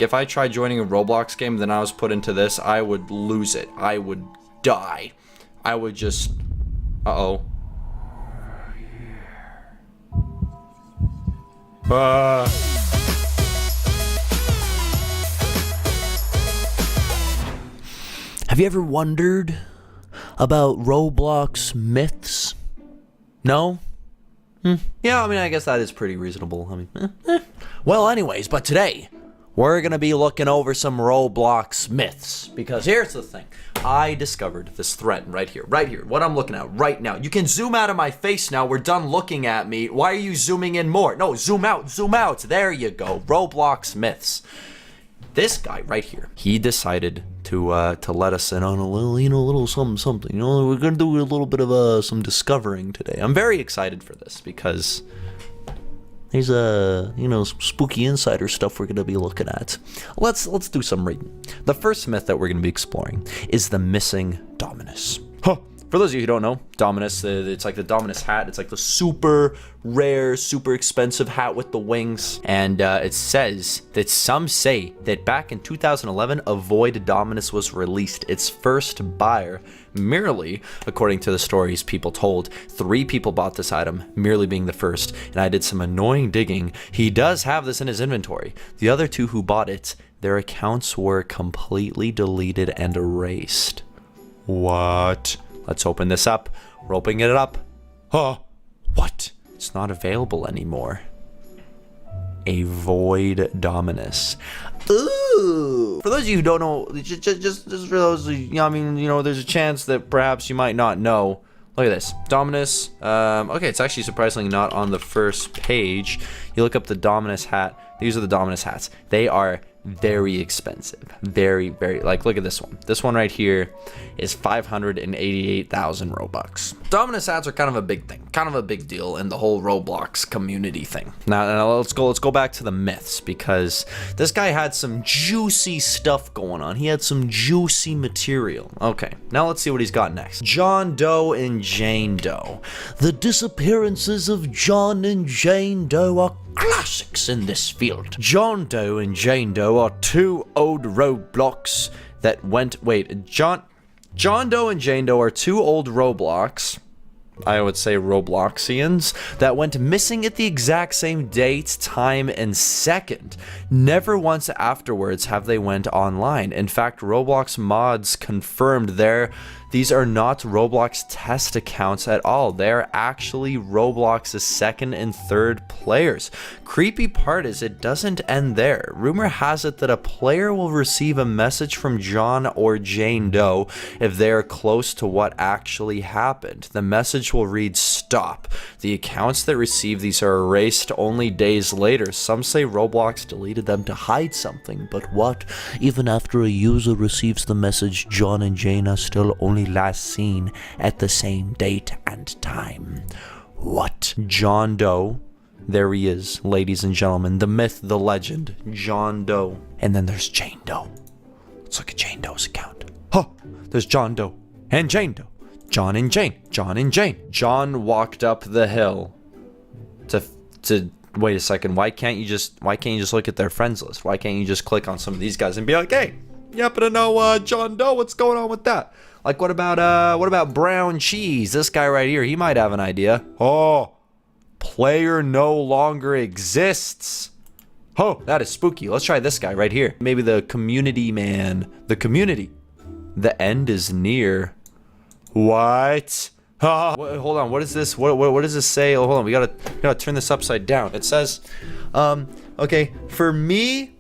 if I tried joining a Roblox game, then I was put into this, I would lose it. I would die. I would just... Uh-oh. Have you ever wondered about Roblox myths? No? Yeah, I mean, I guess that is pretty reasonable. I mean, Well, anyways, but today, we're gonna be looking over some Roblox myths. Because here's the thing. I discovered this thread right here, what I'm looking at right now. You can zoom out of my face now. We're done looking at me. Why are you zooming in more? No, zoom out, zoom out. There you go. Roblox myths. This guy right here, he decided to let us in on a little something. We're gonna do a little bit of some discovering today. I'm very excited for this because there's some spooky insider stuff we're gonna be looking at. Let's do some reading. The first myth that we're gonna be exploring is the missing Dominus. For those of you who don't know, Dominus, it's like the Dominus hat. It's like the super rare, super expensive hat with the wings. And it says that some say that back in 2011, a Void Dominus was released. Its first buyer, merely, according to the stories people told, 3 people bought this item, merely being the first. And I did some annoying digging. He does have this in his inventory. The other 2 who bought it, their accounts were completely deleted and erased. What? Let's open this up. We're opening it up. What? It's not available anymore. A Void Dominus. Ooh. For those of you who don't know, just for those of you, I mean, there's a chance that perhaps you might not know. Look at this. Dominus. Okay, it's actually surprisingly not on the first page. You look up the Dominus hat. These are the Dominus hats. They are very expensive. Very, very, like, look at this one. This one right here is 588,000 Robux. Dominus hats are kind of a big thing, kind of a big deal in the whole Roblox community thing. Now let's go back to the myths, because this guy had some juicy stuff going on. He had some juicy material. Okay, now let's see what he's got next. John Doe and Jane Doe. The disappearances of John and Jane Doe are classics in this field. John Doe and Jane Doe are 2 old Roblox that went... Wait, John Doe and Jane Doe are 2 old Roblox, I would say Robloxians, that went missing at the exact same date, time, and second. Never once afterwards have they went online. In fact, Roblox mods confirmed these are not Roblox test accounts at all. They're actually Roblox's 2nd and 3rd players. Creepy part is it doesn't end there. Rumor has it that a player will receive a message from John or Jane Doe if they are close to what actually happened. The message will read, "Stop." The accounts that receive these are erased only days later. Some say Roblox deleted them to hide something, but what? Even after a user receives the message, John and Jane are still only last seen at the same date and time. What? John Doe. There he is, ladies and gentlemen. The myth, the legend. John Doe. And then there's Jane Doe. Let's look at Jane Doe's account. There's John Doe and Jane Doe. John and Jane. John and Jane. John walked up the hill to wait a second. Why can't you just look at their friends list? Why can't you just click on some of these guys and be like, hey, you happen to know John Doe? What's going on with that? Like, what about Brown Cheese? This guy right here, he might have an idea. Player no longer exists. That is spooky. Let's try this guy right here. Maybe the community man. The community. The end is near. What? Hold on. What is this? What does this say? Hold on. We gotta turn this upside down. It says, okay, for me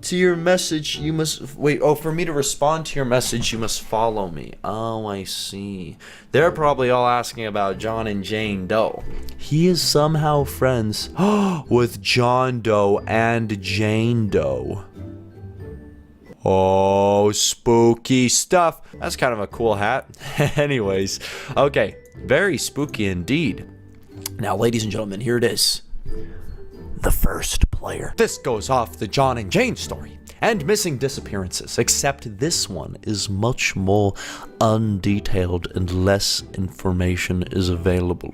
to your message, you must wait. For me to respond to your message, you must follow me. Oh, I see. They're probably all asking about John and Jane Doe. He is somehow friends with John Doe and Jane Doe. Oh, spooky stuff. That's kind of a cool hat. Anyways, okay, very spooky indeed. Now, ladies and gentlemen, here it is. The first player. This goes off the John and Jane story and missing disappearances, except this one is much more undetailed and less information is available.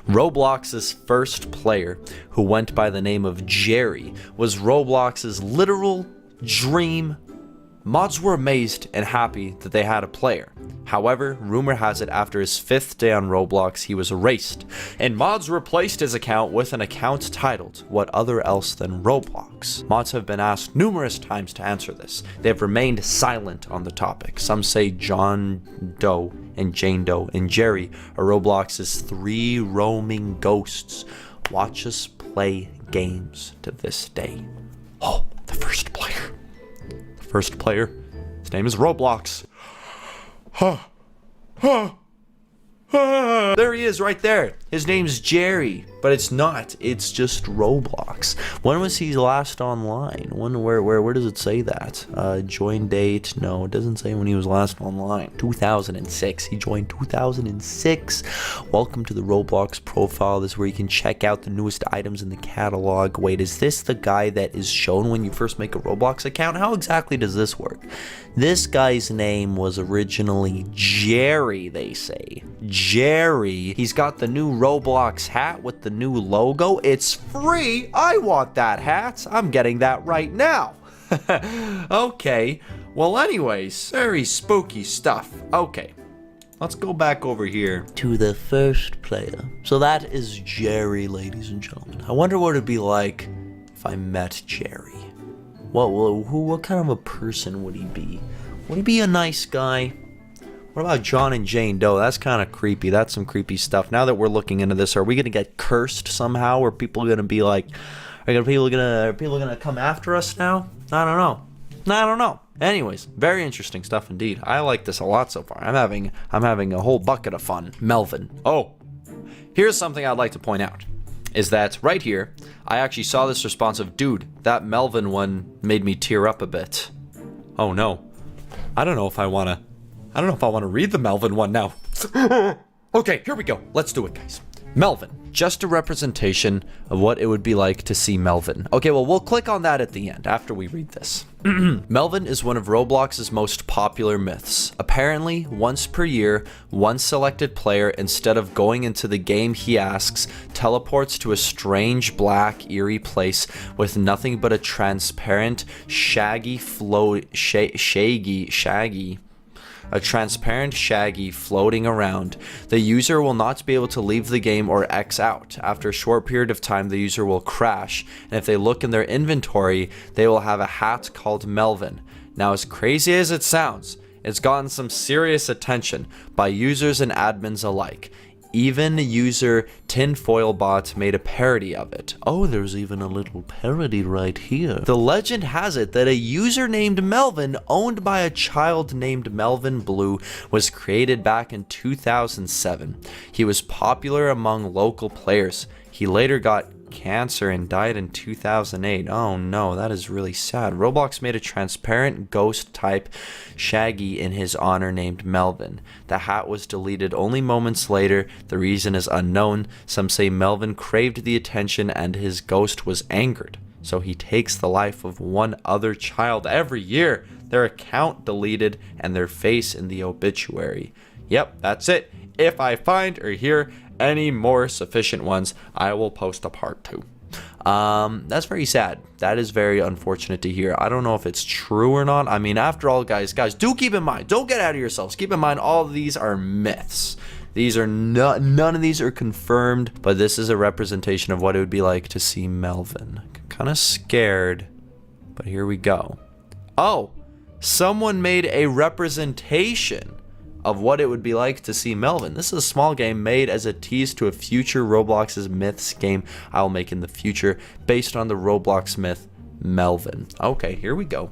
Roblox's first player, who went by the name of Jerry, was Roblox's literal dream. Mods were amazed and happy that they had a player. However, rumor has it after his 5th day on Roblox, he was erased, and mods replaced his account with an account titled What Other Else Than Roblox. Mods have been asked numerous times to answer this. They have remained silent on the topic. Some say John Doe and Jane Doe and Jerry are Roblox's 3 roaming ghosts. Watch us play games to this day. Oh, the first player. First player. His name is Roblox. There he is right there. His name's Jerry, but it's not. It's just Roblox. When was he last online? Where does it say that? Join date? No, it doesn't say when he was last online. 2006. He joined 2006. Welcome to the Roblox profile. This is where you can check out the newest items in the catalog. Wait, is this the guy that is shown when you first make a Roblox account? How exactly does this work? This guy's name was originally Jerry, they say. Jerry. He's got the new Roblox hat with the new logo. It's free. I want that hat. I'm getting that right now. Okay. Well, anyways, very spooky stuff. Okay. Let's go back over here To the first player. So that is Jerry, ladies and gentlemen. I wonder what it'd be like if I met Jerry. What kind of a person would he be? Would he be a nice guy? What about John and Jane Doe? That's kind of creepy. That's some creepy stuff. Now that we're looking into this, are we gonna get cursed somehow? Are people gonna be like, are people gonna come after us now? I don't know. Anyways, very interesting stuff indeed. I like this a lot so far. I'm having a whole bucket of fun. Melvin. Oh, here's something I'd like to point out. Is that right here, I actually saw this response of, dude, that Melvin one made me tear up a bit. Oh no. I don't know if I want to read the Melvin one now. Okay, here we go. Let's do it, guys. Melvin. Just a representation of what it would be like to see Melvin. Okay, well, we'll click on that at the end after we read this. Melvin is one of Roblox's most popular myths. Apparently, once per year, one selected player, instead of going into the game he asks, teleports to a strange, black, eerie place with nothing but a transparent, shaggy floating around. The user will not be able to leave the game or X out. After a short period of time, the user will crash, and if they look in their inventory, they will have a hat called Melvin. Now, as crazy as it sounds, it's gotten some serious attention by users and admins alike. Even user Tinfoilbot made a parody of it. Oh, there's even a little parody right here. The legend has it that a user named Melvin, owned by a child named Melvin Blue, was created back in 2007. He was popular among local players. He later got cancer and died in 2008. Oh no, that is really sad. Roblox made a transparent ghost type Shaggy in his honor named Melvin. The hat was deleted only moments later. The reason is unknown. Some say Melvin craved the attention and his ghost was angered, so he takes the life of one other child every year. Their account deleted and their face in the obituary. Yep, that's it. If I find or hear any more sufficient ones, I will post a part 2. That's very sad. That is very unfortunate to hear. I don't know if it's true or not. I mean, after all, guys, do keep in mind, don't get out of yourselves. Keep in mind, all of these are myths. These are none of these are confirmed, but this is a representation of what it would be like to see Melvin. Kind of scared, but here we go. Oh, someone made a representation of what it would be like to see Melvin. This is a small game made as a tease to a future Roblox's Myths game I will make in the future based on the Roblox myth Melvin. Okay, here we go.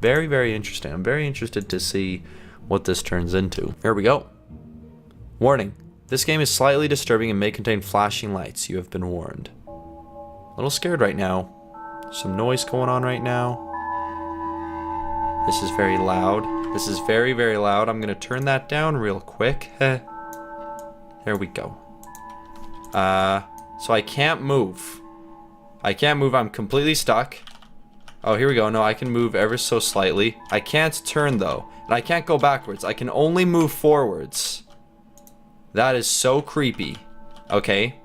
Very, very interesting. I'm very interested to see what this turns into. Here we go. Warning. This game is slightly disturbing and may contain flashing lights. You have been warned. A little scared right now. Some noise going on right now. This is very loud. This is very, very loud. I'm going to turn that down real quick. There we go. So I can't move. I'm completely stuck. Oh, here we go. No, I can move ever so slightly. I can't turn, though. And I can't go backwards. I can only move forwards. That is so creepy. Okay.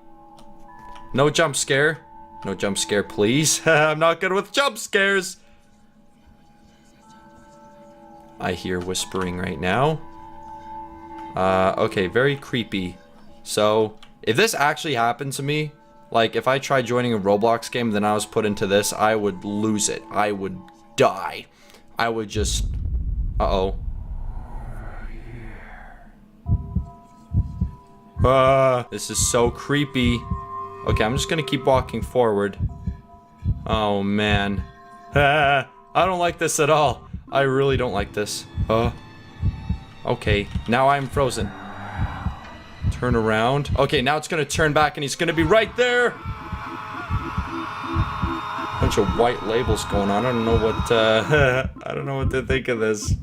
No jump scare. No jump scare, please. I'm not good with jump scares. I hear whispering right now. Okay, very creepy. So, if this actually happened to me, like if I tried joining a Roblox game, then I was put into this, I would lose it. I would die. I would just... Uh-oh. This is so creepy. Okay, I'm just gonna keep walking forward. Oh, man. I don't like this at all. I really don't like this. Okay, now I'm frozen. Turn around. Okay, now it's gonna turn back and he's gonna be right there. Bunch of white labels going on. I don't know what, I don't know what to think of this.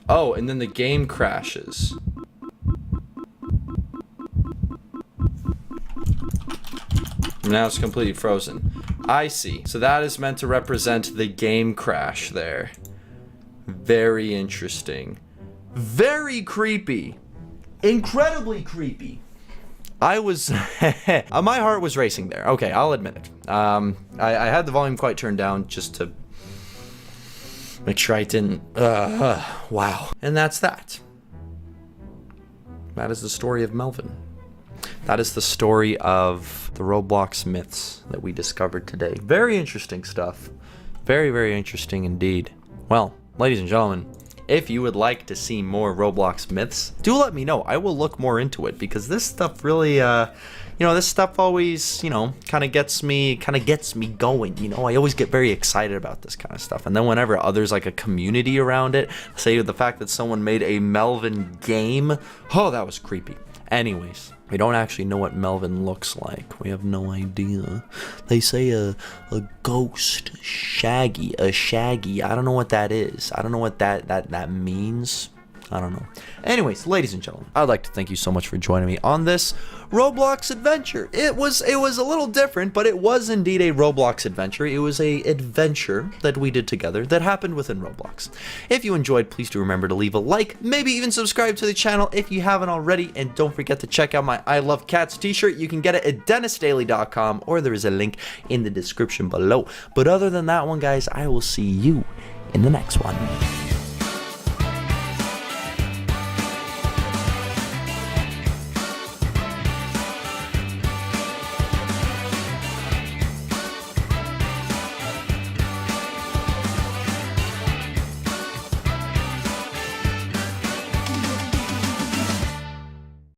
Oh, and then the game crashes. Now it's completely frozen. I see. So that is meant to represent the game crash there. Very interesting. Very creepy. Incredibly creepy. I was... my heart was racing there. Okay, I'll admit it. I had the volume quite turned down just to make sure I didn't... wow. And that's that. That is the story of Melvin. That is the story of the Roblox myths that we discovered today. Very interesting stuff. Very, very interesting indeed. Well, ladies and gentlemen, if you would like to see more Roblox myths, do let me know. I will look more into it because this stuff really, you know, this stuff always, you know, kind of gets me going. You know, I always get very excited about this kind of stuff. And then whenever others like a community around it, say the fact that someone made a Melvin game, oh, that was creepy. Anyways, we don't actually know what Melvin looks like. We have no idea. They say a ghost, a shaggy. I don't know what that is. I don't know what that means. I don't know. Anyways, ladies and gentlemen, I'd like to thank you so much for joining me on this Roblox adventure. It was a little different, but it was indeed a Roblox adventure. It was a adventure that we did together that happened within Roblox. If you enjoyed, please do remember to leave a like, maybe even subscribe to the channel if you haven't already, and don't forget to check out my I Love Cats t-shirt. You can get it at DenisDaily.com, or there is a link in the description below. But other than that one, guys, I will see you in the next one.